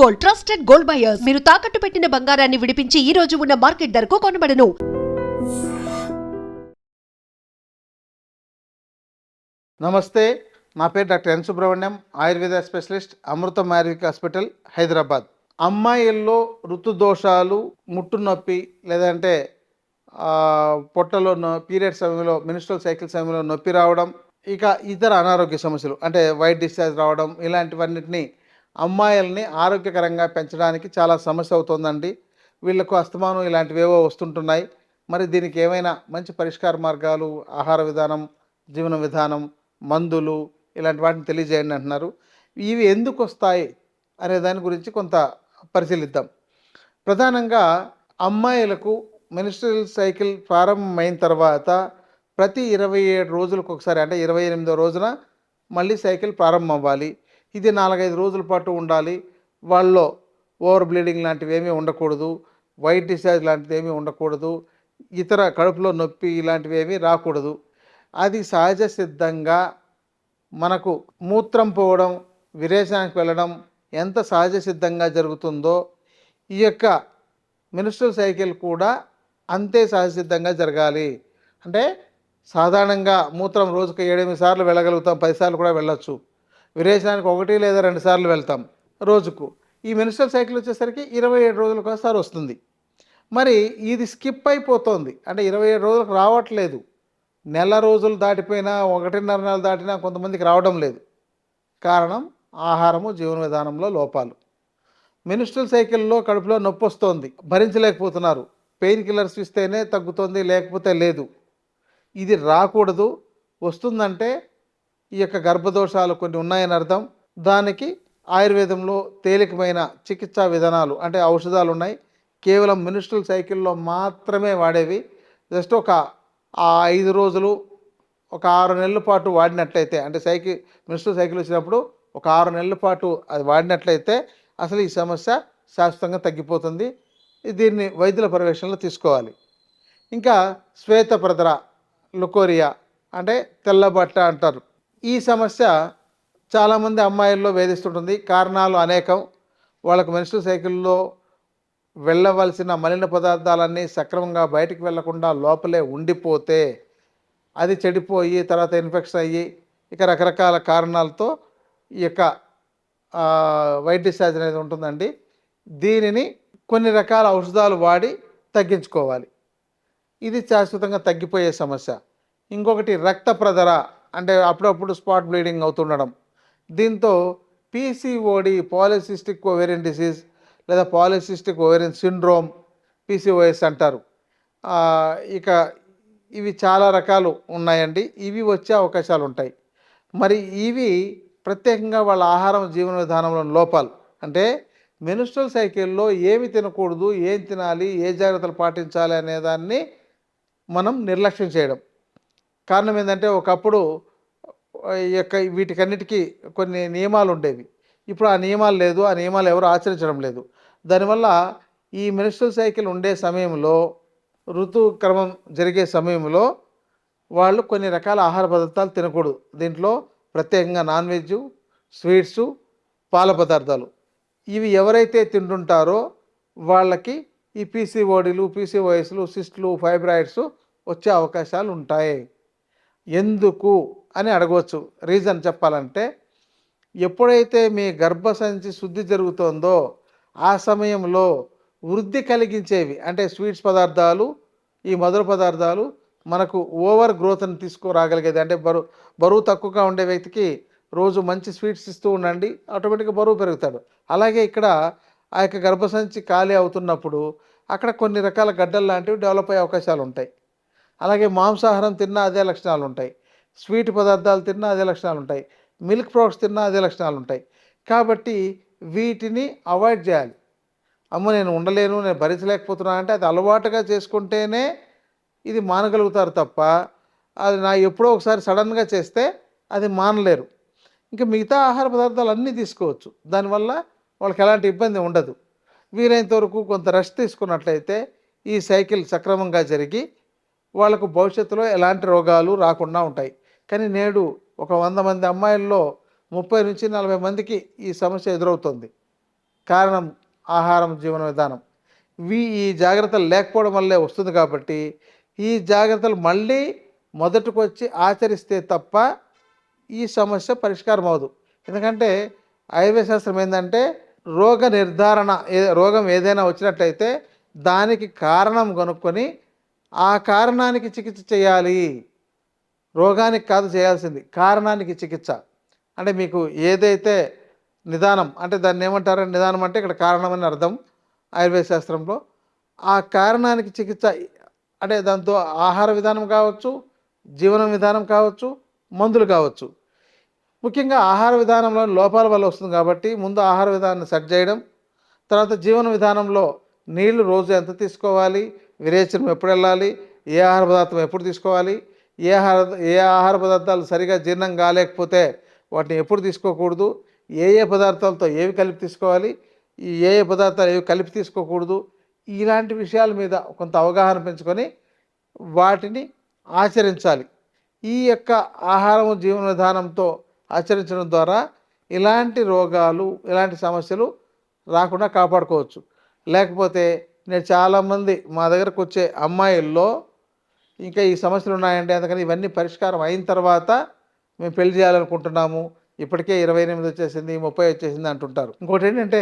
Gold, trusted gold buyers. మీరు తాకట్టు పెట్టిన బంగారాన్ని విడిపించి ఈ రోజు ఉన్న మార్కెట్ ధరకు కొనబడను. నమస్తే, నా పేరు doctor N Subrahmanyam, Ayurveda specialist, Amrutham ayurvedic hospital, Hyderabad. అమ్మాయిల్లో ఋతుదోషాలు, ముట్టు నొప్పి, లేదంటే పొట్టలో పీరియడ్ సమయంలో, మెన్స్ట్రువల్ సైకిల్ సమయంలో నొప్పి రావడం, ఇక ఇతర అనారోగ్య సమస్యలు అంటే వైట్ డిశ్చార్జ్ రావడం, ఇలాంటివన్నిటిని అమ్మాయిల్ని ఆరోగ్యకరంగా పెంచడానికి చాలా సమస్య అవుతుందండి. వీళ్ళకు అస్తమానం ఇలాంటివేవో వస్తుంటున్నాయి. మరి దీనికి ఏమైనా మంచి పరిష్కార మార్గాలు, ఆహార విధానం, జీవన విధానం, మందులు, ఇలాంటి వాటిని తెలియజేయండి అంటున్నారు. ఇవి ఎందుకు వస్తాయి అనే దాని గురించి కొంత పరిశీలిద్దాం. ప్రధానంగా అమ్మాయిలకు మెన్స్ట్రువల్ సైకిల్ ప్రారంభమైన తర్వాత ప్రతి 27 రోజులకు ఒకసారి, అంటే 28వ రోజున మళ్ళీ సైకిల్ ప్రారంభం అవ్వాలి. ఇది 4-5 రోజుల పాటు ఉండాలి. వాళ్ళలో ఓవర్ బ్లీడింగ్ లాంటివి ఏమీ ఉండకూడదు, వైట్ డిశ్చార్జ్ లాంటివి ఏమీ ఉండకూడదు, ఇతర కడుపులో నొప్పి ఇలాంటివి ఏమీ రాకూడదు. అది సహజ సిద్ధంగా మనకు మూత్రం పోవడం, విరేచనానికి వెళ్ళడం ఎంత సహజ సిద్ధంగా జరుగుతుందో ఈ యొక్క మెన్స్ట్రువల్ సైకిల్ కూడా అంతే సహజ సిద్ధంగా జరగాలి. అంటే సాధారణంగా మూత్రం రోజుకు 7-8 సార్లు వెళ్ళగలుగుతాం, 10 సార్లు కూడా వెళ్ళొచ్చు. విరేచనానికి 1 లేదా 2 సార్లు వెళ్తాం రోజుకు. ఈ మెన్స్ట్రువల్ సైకిల్ వచ్చేసరికి 27 రోజులకు ఒకసారి వస్తుంది. మరి ఇది స్కిప్ అయిపోతుంది, అంటే 27 రోజులకు రావట్లేదు. నెల రోజులు దాటిపోయినా, 1.5 నెలలు దాటినా కొంతమందికి రావడం లేదు. కారణం ఆహారము, జీవన విధానంలో లోపాలు. మెన్స్ట్రువల్ సైకిల్లో కడుపులో నొప్పి వస్తుంది, భరించలేకపోతున్నారు, పెయిన్ కిల్లర్స్ ఇస్తేనే తగ్గుతుంది, లేకపోతే లేదు. ఇది రాకూడదు. వస్తుందంటే ఈ యొక్క గర్భదోషాలు కొన్ని ఉన్నాయని అర్థం. దానికి ఆయుర్వేదంలో తేలికమైన చికిత్సా విధానాలు, అంటే ఔషధాలు ఉన్నాయి. కేవలం మెన్స్ట్రువల్ సైకిల్లో మాత్రమే వాడేవి. జస్ట్ ఒక 5 రోజులు, ఒక 6 నెలల పాటు వాడినట్లయితే, అంటే మెన్స్ట్రువల్ సైకిల్ వచ్చినప్పుడు ఒక 6 నెలల పాటు అది వాడినట్లయితే అసలు ఈ సమస్య శాశ్వతంగా తగ్గిపోతుంది. దీన్ని వైద్యుల పర్యవేక్షణలో తీసుకోవాలి. ఇంకా శ్వేతప్రదర, లుకోరియా అంటే తెల్లబట్ట అంటారు. ఈ సమస్య చాలామంది అమ్మాయిల్లో వేధిస్తుంటుంది. కారణాలు అనేకం. వాళ్ళకు మెన్స్ట్రువల్ సైకిల్లో వెళ్ళవలసిన మలిన పదార్థాలన్నీ సక్రమంగా బయటికి వెళ్లకుండా లోపలే ఉండిపోతే అది చెడిపోయి తర్వాత ఇన్ఫెక్షన్ అయ్యి ఇక రకరకాల కారణాలతో ఈ యొక్క వైట్ డిశ్చార్జ్ అనేది ఉంటుందండి. దీనిని కొన్ని రకాల ఔషధాలు వాడి తగ్గించుకోవాలి. ఇది శాశ్వతంగా తగ్గిపోయే సమస్య. ఇంకొకటి రక్త ప్రదర, అంటే అప్పుడప్పుడు స్పాట్ బ్లీడింగ్ అవుతుండడం. దీంతో పీసీఓడి, పాలిసిస్టిక్ ఓవేరియన్ డిసీజ్ లేదా పాలిసిస్టిక్ ఓవేరియన్ సిండ్రోమ్, పీసీఓఎస్ అంటారు. ఇక ఇవి చాలా రకాలు ఉన్నాయండి. ఇవి వచ్చే అవకాశాలు ఉంటాయి. మరి ఇవి ప్రత్యేకంగా వాళ్ళ ఆహారం, జీవన విధానంలో లోపాలు. అంటే మెన్స్ట్రువల్ సైకిల్లో ఏమి తినకూడదు, ఏం తినాలి, ఏ జాగ్రత్తలు పాటించాలి అనేదాన్ని మనం నిర్లక్ష్యం చేయడం. కారణం ఏంటంటే ఒకప్పుడు ఈ యొక్క వీటికన్నిటికీ కొన్ని నియమాలు ఉండేవి. ఇప్పుడు ఆ నియమాలు లేదు, ఆ నియమాలు ఎవరు ఆచరించడం లేదు. దానివల్ల ఈ మెన్స్ట్రువల్ సైకిల్ ఉండే సమయంలో, ఋతుక్రమం జరిగే సమయంలో వాళ్ళు కొన్ని రకాల ఆహార పదార్థాలు తినకూడదు. దీంట్లో ప్రత్యేకంగా నాన్ వెజ్, స్వీట్సు, పాల పదార్థాలు ఇవి ఎవరైతే తింటుంటారో వాళ్ళకి ఈ పీసీఓడీలు, పీసీఓఎస్లు, సిస్ట్లు, ఫైబ్రాయిడ్స్ వచ్చే అవకాశాలు ఉంటాయి. ఎందుకు అని అడగవచ్చు. రీజన్ చెప్పాలంటే, ఎప్పుడైతే మీ గర్భసంచి శుద్ధి జరుగుతుందో ఆ సమయంలో వృద్ధి కలిగించేవి, అంటే స్వీట్స్ పదార్థాలు, ఈ మధుర పదార్థాలు మనకు ఓవర్ గ్రోత్ని తీసుకురాగలిగేది. అంటే బరువు తక్కువగా ఉండే వ్యక్తికి రోజు మంచి స్వీట్స్ ఇస్తూ ఉండండి, ఆటోమేటిక్గా బరువు పెరుగుతాడు. అలాగే ఇక్కడ ఆ యొక్క గర్భసంచి ఖాళీ అవుతున్నప్పుడు అక్కడ కొన్ని రకాల గడ్డలు లాంటివి డెవలప్ అయ్యే అవకాశాలు ఉంటాయి. అలాగే మాంసాహారం తిన్నా అదే లక్షణాలు ఉంటాయి, స్వీట్ పదార్థాలు తిన్నా అదే లక్షణాలు ఉంటాయి, మిల్క్ ప్రోడక్ట్స్ తిన్నా అదే లక్షణాలు ఉంటాయి. కాబట్టి వీటిని అవాయిడ్ చేయాలి. అమ్మ నేను ఉండలేను, నేను భరించలేకపోతున్నాను అంటే అది అలవాటుగా చేసుకుంటేనే ఇది మానగలుగుతారు తప్ప అది ఎప్పుడో ఒకసారి సడన్గా చేస్తే అది మానలేరు. ఇంకా మిగతా ఆహార పదార్థాలు అన్నీ తీసుకోవచ్చు, దానివల్ల వాళ్ళకి ఎలాంటి ఇబ్బంది ఉండదు. వీలైనంత వరకు కొంత రెస్ట్ తీసుకున్నట్లయితే ఈ సైకిల్ సక్రమంగా జరిగి వాళ్ళకు భవిష్యత్తులో ఎలాంటి రోగాలు రాకుండా ఉంటాయి. కానీ నేడు ఒక 100 మంది అమ్మాయిల్లో 30 నుంచి 40 మందికి ఈ సమస్య ఎదురవుతుంది. కారణం ఆహారం, జీవన విధానం. ఈ జాగ్రత్తలు లేకపోవడం వల్లే వస్తుంది కాబట్టి ఈ జాగ్రత్తలు మళ్ళీ మొదటికి వచ్చి ఆచరిస్తే తప్ప ఈ సమస్య పరిష్కారం అవ్వదు. ఎందుకంటే ఆయుర్వేద శాస్త్రం ఏంటంటే రోగ నిర్ధారణ, రోగం ఏదైనా వచ్చినట్లయితే దానికి కారణం కనుక్కొని ఆ కారణానికి చికిత్స చేయాలి. రోగానికి కాదు చేయాల్సింది, కారణానికి చికిత్స. అంటే మీకు ఏదైతే నిదానం అంటే దాన్ని ఏమంటారు, నిదానం అంటే ఇక్కడ కారణం అని అర్థం ఆయుర్వేద శాస్త్రంలో. ఆ కారణానికి చికిత్స అంటే దాంతో ఆహార విధానం కావచ్చు, జీవన విధానం కావచ్చు, మందులు కావచ్చు. ముఖ్యంగా ఆహార విధానంలో లోపాల వల్ల వస్తుంది కాబట్టి ముందు ఆహార విధానాన్ని సెట్ చేయడం, తర్వాత జీవన విధానంలో నీళ్లు రోజు ఎంత తీసుకోవాలి, విరేచనం ఎప్పుడు వెళ్ళాలి, ఏ ఆహార పదార్థం ఎప్పుడు తీసుకోవాలి, ఏ ఆహార పదార్థాలు సరిగా జీర్ణం కాలేకపోతే వాటిని ఎప్పుడు తీసుకోకూడదు, ఏ పదార్థాలతో ఏవి కలిపి తీసుకోవాలి, ఏ పదార్థాలు ఏవి కలిపి తీసుకోకూడదు, ఇలాంటి విషయాల మీద కొంత అవగాహన పెంచుకొని వాటిని ఆచరించాలి. ఈ యొక్క ఆహారం, జీవన విధానంతో ఆచరించడం ద్వారా ఇలాంటి రోగాలు, ఇలాంటి సమస్యలు రాకుండా కాపాడుకోవచ్చు. లేకపోతే నేను చాలామంది మా దగ్గరకు వచ్చే అమ్మాయిల్లో ఇంకా ఈ సమస్యలు ఉన్నాయండి, అందుకని ఇవన్నీ పరిష్కారం అయిన తర్వాత మేము పెళ్లి చేయాలనుకుంటున్నాము, ఇప్పటికే 28 వచ్చేసింది, 30 వచ్చేసింది అంటుంటారు. ఇంకోటి ఏంటంటే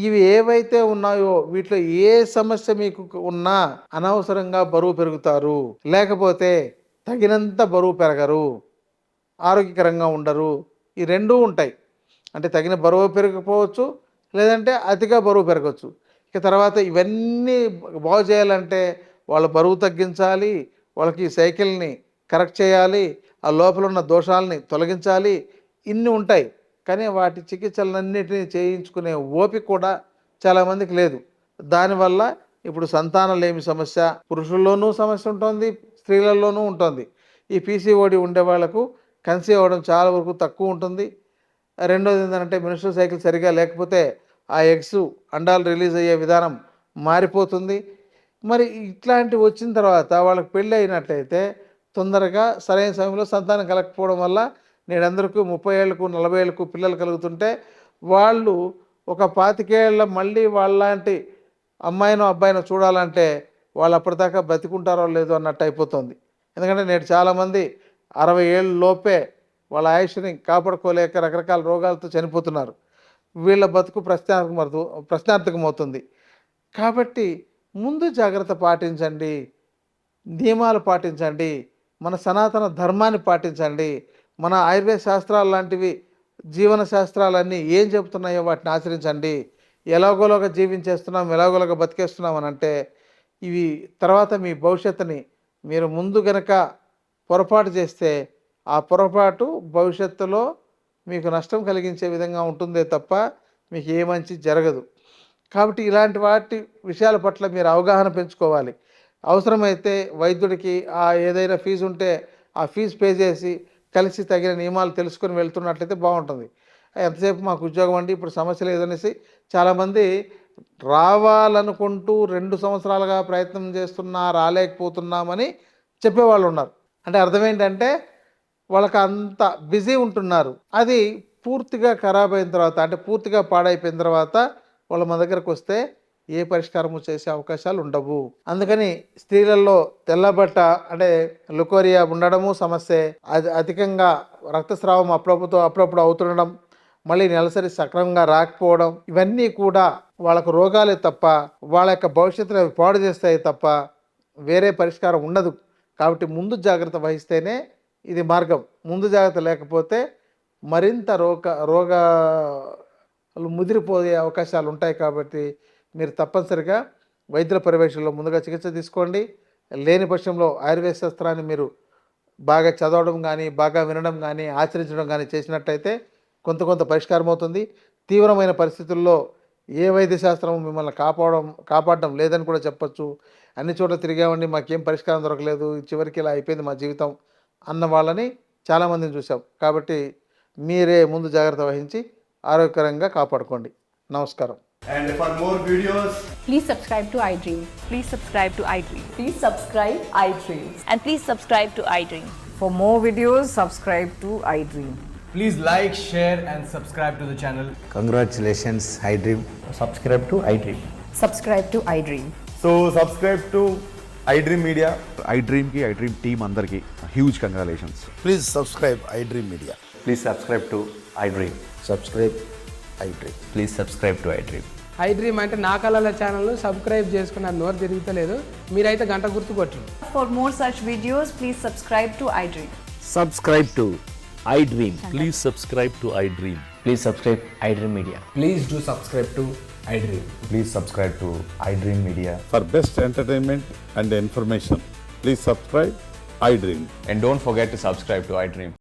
ఇవి ఏవైతే ఉన్నాయో వీటిలో ఏ సమస్య మీకు ఉన్నా అనవసరంగా బరువు పెరుగుతారు, లేకపోతే తగినంత బరువు పెరగరు, ఆరోగ్యకరంగా ఉండరు. ఈ రెండూ ఉంటాయి. అంటే తగిన బరువు పెరగకపోవచ్చు, లేదంటే అతిగా బరువు పెరగవచ్చు. ఇక తర్వాత ఇవన్నీ బాగు చేయాలంటే వాళ్ళ బరువు తగ్గించాలి, వాళ్ళకి సైకిల్ని కరెక్ట్ చేయాలి, ఆ లోపల ఉన్న దోషాలని తొలగించాలి, ఇన్ని ఉంటాయి. కానీ వాటి చికిత్సలన్నిటినీ చేయించుకునే ఓపిక కూడా చాలామందికి లేదు. దానివల్ల ఇప్పుడు సంతానలేమి సమస్య పురుషుల్లోనూ సమస్య ఉంటుంది, స్త్రీలలోనూ ఉంటుంది. ఈ పీసీఓడి ఉండే వాళ్ళకు కన్సీవ్ అవ్వడం చాలా వరకు తక్కువ ఉంటుంది. రెండోది ఏంటంటే మెన్స్ట్రువల్ సైకిల్ సరిగా లేకపోతే ఆ ఎగ్స్, అండాలు రిలీజ్ అయ్యే విధానం మారిపోతుంది. మరి ఇట్లాంటివి వచ్చిన తర్వాత వాళ్ళకి పెళ్ళి అయినట్లయితే తొందరగా సరైన సమయంలో సంతానం కలగకపోవడం వల్ల నేనందరికీ 30 ఏళ్ళకు 40 ఏళ్ళకు పిల్లలు కలుగుతుంటే వాళ్ళు ఒక 25 ఏళ్ళ మళ్ళీ వాళ్ళలాంటి అమ్మాయినో అబ్బాయినో చూడాలంటే వాళ్ళు అప్పటిదాకా బతికుంటారో లేదో అన్నట్టు అయిపోతుంది. ఎందుకంటే నేడు చాలామంది 60 ఏళ్ళ లోపే వాళ్ళ ఆయుష్ని కాపాడుకోలేక రకరకాల రోగాలతో చనిపోతున్నారు. వీళ్ళ బతుకు ప్రశ్నార్థకమవుతుంది. కాబట్టి ముందు జాగ్రత్త పాటించండి, నియమాలు పాటించండి, మన సనాతన ధర్మాన్ని పాటించండి. మన ఆయుర్వేద శాస్త్రాలు లాంటివి జీవన శాస్త్రాలన్నీ ఏం చెబుతున్నాయో వాటిని ఆచరించండి. ఎలాగోలాగా జీవించేస్తున్నాం, ఎలాగోలాగా బతికేస్తున్నాం అని అంటే ఇవి తర్వాత మీ భవిష్యత్తుని మీరు ముందు గనక పొరపాటు చేస్తే ఆ పొరపాటు భవిష్యత్తులో మీకు నష్టం కలిగించే విధంగా ఉంటుందే తప్ప మీకు ఏ మంచి జరగదు. కాబట్టి ఇలాంటి వాటి విషయాల పట్ల మీరు అవగాహన పెంచుకోవాలి. అవసరమైతే వైద్యుడికి ఏదైనా ఫీజు ఉంటే ఆ ఫీజు పే చేసి కలిసి తగిన నియమాలు తెలుసుకొని వెళ్తున్నట్లయితే బాగుంటుంది. ఎంతసేపు మాకు ఉద్యోగం అండి, ఇప్పుడు సమస్య లేదనేసి చాలామంది రావాలనుకుంటూ 2 సంవత్సరాలుగా ప్రయత్నం చేస్తున్నా రాలేకపోతున్నామని చెప్పేవాళ్ళు ఉన్నారు. అంటే అర్థం ఏంటంటే వాళ్ళకి అంత బిజీ ఉంటున్నారు. అది పూర్తిగా ఖరాబ్ అయిన తర్వాత, అంటే పూర్తిగా పాడైపోయిన తర్వాత వాళ్ళు మన దగ్గరకు వస్తే ఏ పరిష్కారము చేసే అవకాశాలు ఉండవు. అందుకని స్త్రీలలో తెల్లబట్ట అంటే లుకోరియా ఉండడము సమస్యే, అది అధికంగా రక్తస్రావం అప్పుడప్పుడు అవుతుండడం, మళ్ళీ నెలసరి సక్రమంగా రాకపోవడం, ఇవన్నీ కూడా వాళ్ళకు రోగాలే తప్ప వాళ్ళ యొక్క భవిష్యత్తును అవి పాడు చేస్తాయి తప్ప వేరే పరిష్కారం ఉండదు. కాబట్టి ముందు జాగ్రత్త వహిస్తేనే ఇది మార్గం. ముందు జాగ్రత్త లేకపోతే మరింత రోగాలు ముదిరిపోయే అవకాశాలు ఉంటాయి. కాబట్టి మీరు తప్పనిసరిగా వైద్యుల పర్యవేక్షణలో ముందుగా చికిత్స తీసుకోండి. లేని పక్షంలో ఆయుర్వేద శాస్త్రాన్ని మీరు బాగా చదవడం కానీ, బాగా వినడం కానీ, ఆచరించడం కానీ చేసినట్టయితే కొంత పరిష్కారం అవుతుంది. తీవ్రమైన పరిస్థితుల్లో ఏ వైద్య శాస్త్రం మిమ్మల్ని కాపాడడం లేదని కూడా చెప్పచ్చు. అన్ని చోట్ల తిరిగామండి, మాకేం పరిష్కారం దొరకలేదు, చివరికి ఇలా అయిపోయింది మా జీవితం అన్న వాళ్ళని చాలామందిని చూసాం. కాబట్టి మీరే ముందు జాగ్రత్త వహించి ఆరోగ్యకరంగా కాపాడుకోండి. నమస్కారం. And for more videos, Please subscribe to iDream. Please subscribe to iDream. Please subscribe iDream. And please subscribe to iDream. For more videos, subscribe to iDream. Please like, share, and subscribe to the channel. Congratulations, iDream. Subscribe to iDream. Subscribe to iDream. So subscribe to iDream Media. iDream की iDream team अंदर की huge congratulations. Please subscribe iDream Media. Please subscribe to iDream. Subscribe iDream. Please subscribe to iDream. iDream అంటే నా కళల channel subscribe చేసుకున్న నోరు తిరుగుతలేదు మీరైతే గంట గుర్తు కొట్టండి. For more such videos, please subscribe to iDream. Subscribe to iDream. Please subscribe to iDream. Please subscribe iDream Media. Please do subscribe to iDream. Please subscribe to iDream Media. For best entertainment and information, please subscribe iDream. And don't forget to subscribe to iDream.